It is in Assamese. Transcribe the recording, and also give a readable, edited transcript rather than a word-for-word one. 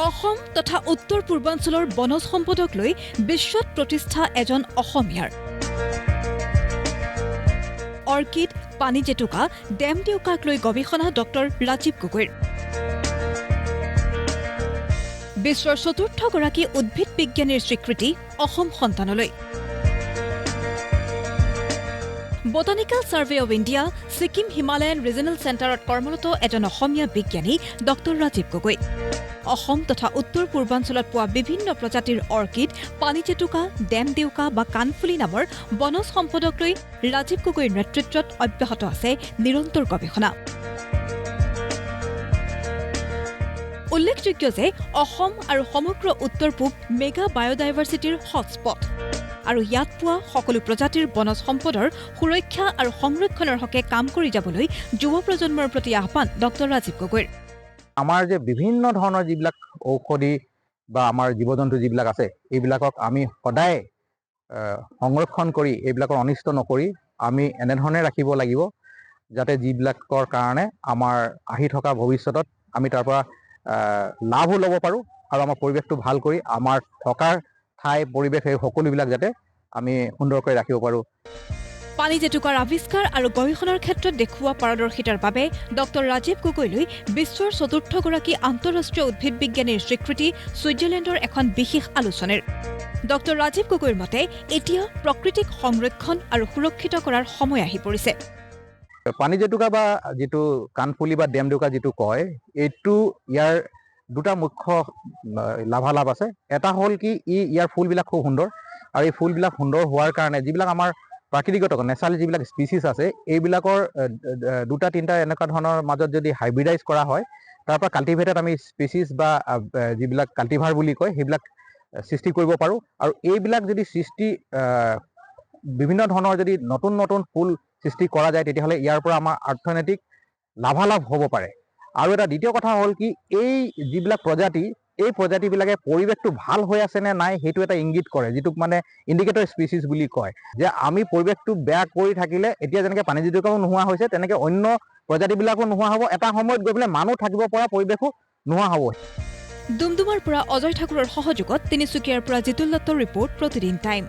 অসম তথা উত্তৰ পূৰ্বাঞ্চলৰ বনজ সম্পদক লৈ বিশ্বত প্ৰতিষ্ঠা এজন অসমীয়াৰ অৰ্কিড পানী জেতুকা ডেম দেউকাক লৈ গৱেষণা ডক্টৰ ৰাজীৱ গগৈৰ বিশ্বৰ চতুৰ্থগৰাকী উদ্ভিদ বিজ্ঞানীৰ স্বীকৃতি অসম সন্তানলৈ botanical survey of India Sikkim Himalayan regional চেণ্টাৰত কৰ্মৰত এজন অসমীয়া বিজ্ঞানী ডক্টৰ ৰাজীৱ গগৈ অসম তথা উত্তৰ পূৰ্বাঞ্চলত পোৱা বিভিন্ন প্ৰজাতিৰ অৰ্কিড পানী জেতুকা ডেম দেউকা বা কাণফুলি নামৰ বনজ সম্পদক লৈ ৰাজীৱ গগৈৰ নেতৃত্বত অব্যাহত আছে নিৰন্তৰ গৱেষণা উল্লেখযোগ্য যে অসম আৰু সমগ্ৰ উত্তৰ পূব মেগা বায়'ডাইভাৰ্চিটিৰ হটস্পট আৰু ইয়াত পোৱা সকলো প্ৰজাতিৰ বনজ সম্পদৰ সুৰক্ষা আৰু সংৰক্ষণৰ হকে কাম কৰি যাবলৈ যুৱ প্ৰজন্মৰ প্ৰতি আহ্বান ডক্টৰ ৰাজীৱ গগৈৰ আমাৰ যে বিভিন্ন ধৰণৰ যিবিলাক ঔষধি বা আমাৰ জীৱ-জন্তু যিবিলাক আছে এইবিলাকক আমি সদায় সংৰক্ষণ কৰি এইবিলাকৰ অনিষ্ট নকৰি আমি এনেধৰণে ৰাখিব লাগিব যাতে যিবিলাকৰ কাৰণে আমাৰ আহি থকা ভৱিষ্যতত আমি তাৰ পৰা লাভো ল'ব পাৰোঁ আৰু আমাৰ পৰিৱেশটো ভাল কৰি আমাৰ থকাৰ ঠাই পৰিৱেশ এই সকলোবিলাক যাতে আমি সুন্দৰকৈ ৰাখিব পাৰোঁ পানী জেতুকাৰ আৱিষ্কাৰ আৰু গৱেষণাৰ ক্ষেত্ৰত দেখুওৱা পাৰদৰ্শিতাৰ বাবে ডক্টৰ ৰাজীৱ গগৈলৈ বিশ্বৰ চতুৰ্থগৰাকী আন্তঃৰাষ্ট্ৰীয় উদ্ভিদ বিজ্ঞানীৰ স্বীকৃতি ছুইজাৰলেণ্ডৰ এখন বিশেষ আলোচনীৰ ডক্টৰ ৰাজীৱ গগৈৰ মতে এতিয়া প্ৰকৃতিক সংৰক্ষণ আৰু সুৰক্ষিত কৰাৰ সময় আহি পৰিছে পানী জেতুকা বা যিটো কাণফুলি বা ডেম দেউকা যিটো কয় এইটো ইয়াৰ দুটা মুখ্য লাভালাভ আছে এটা হ'ল কি ইয়াৰ ফুলবিলাক খুব সুন্দৰ আৰু এই ফুলবিলাক সুন্দৰ হোৱাৰ কাৰণে যিবিলাক আমাৰ প্ৰাকৃতিকত নেচাৰেল যিবিলাক স্পিচিছ আছে এইবিলাকৰ দুটা তিনিটা এনেকুৱা ধৰণৰ মাজত যদি হাইব্ৰিডাইজ কৰা হয় তাৰ পৰা কাল্টিভেটেড আমি স্পিচিছ বা যিবিলাক কাল্টিভাৰ বুলি কয় সেইবিলাক সৃষ্টি কৰিব পাৰোঁ আৰু এইবিলাক যদি সৃষ্টি বিভিন্ন ধৰণৰ যদি নতুন নতুন ফুল সৃষ্টি কৰা যায় তেতিয়াহ'লে ইয়াৰ পৰা আমাৰ অৰ্থনৈতিক লাভালাভ হ'ব পাৰে আৰু এটা দ্বিতীয় কথা হ'ল কি এই যিবিলাক প্ৰজাতি এই প্ৰজাতিবিলাকে পৰিৱেশটো ভাল হৈ আছে নে নাই সেইটো এটা ইংগিত কৰে যিটোক মানে ইণ্ডিকেটৰ স্পিচিছ বুলি কয় যে আমি পৰিৱেশটো বেয়া কৰি থাকিলে এতিয়া যেনেকৈ পানী জেতুকাও নোহোৱা হৈছে তেনেকৈ অন্য প্ৰজাতিবিলাকো নোহোৱা হ'ব এটা সময়ত গৈ পেলাই মানুহ থাকিব পৰা পৰিৱেশো নোহোৱা হ'ব ডুমডুমাৰ পৰা অজয় ঠাকুৰৰ সহযোগত তিনিচুকীয়াৰ পৰা জিতুল দত্তৰ ৰিপৰ্ট প্ৰতিদিন টাইম